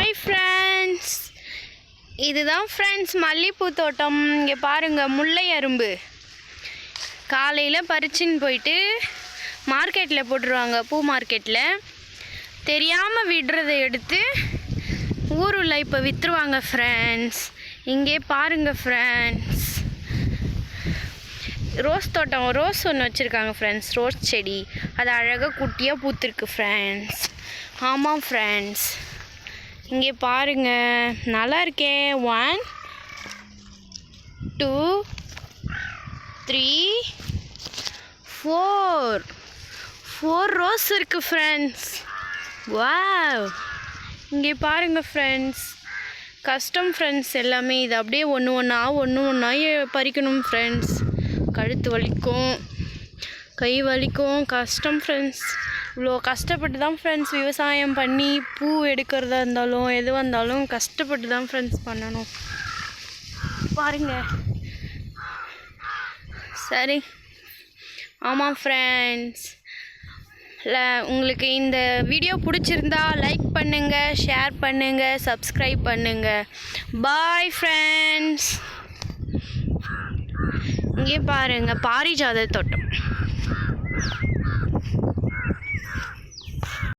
Hi friends, இதுதான் friends மல்லிகைப்பூ தோட்டம். இங்கே பாருங்கள், முல்லை அரும்பு காலையில் பறிச்சுன்னு போயிட்டு மார்க்கெட்டில் போட்டுருவாங்க. பூ மார்க்கெட்டில் தெரியாமல் விடுறதை எடுத்து ஊருள்ள இப்போ விற்றுருவாங்க ஃப்ரெண்ட்ஸ். இங்கே பாருங்கள் ஃப்ரெண்ட்ஸ், ரோஸ் தோட்டம், ரோஸ் ஒன்று வச்சுருக்காங்க ஃப்ரெண்ட்ஸ். ரோஸ் செடி அது அழகாக குட்டியாக பூத்துருக்கு ஃப்ரெண்ட்ஸ். ஆமாம் ஃப்ரெண்ட்ஸ், இங்கே பாருங்கள், நல்லா இருக்கே. 1 2 3 4 ரோஸ் இருக்குது ஃப்ரெண்ட்ஸ். வாவ், இங்கே பாருங்கள் ஃப்ரெண்ட்ஸ், கஷ்டம் ஃப்ரெண்ட்ஸ் எல்லாமே. இது அப்படியே ஒன்று ஒன்றா பறிக்கணும் ஃப்ரெண்ட்ஸ். கழுத்து வலிக்கும், கை வலிக்கும், கஷ்டம் ஃப்ரெண்ட்ஸ். இவ்வளோ கஷ்டப்பட்டு தான் ஃப்ரெண்ட்ஸ் விவசாயம் பண்ணி பூ எடுக்கிறதா இருந்தாலும் எதுவாக இருந்தாலும் கஷ்டப்பட்டு தான் ஃப்ரெண்ட்ஸ் பண்ணணும். பாருங்க, சரி. ஆமாம் ஃப்ரெண்ட்ஸ், உங்களுக்கு இந்த வீடியோ பிடிச்சிருந்தா லைக் பண்ணுங்கள், ஷேர் பண்ணுங்கள், சப்ஸ்கிரைப் பண்ணுங்கள். Bye friends. இங்கே பாருங்கள், பாரிஜாத தோட்டம்.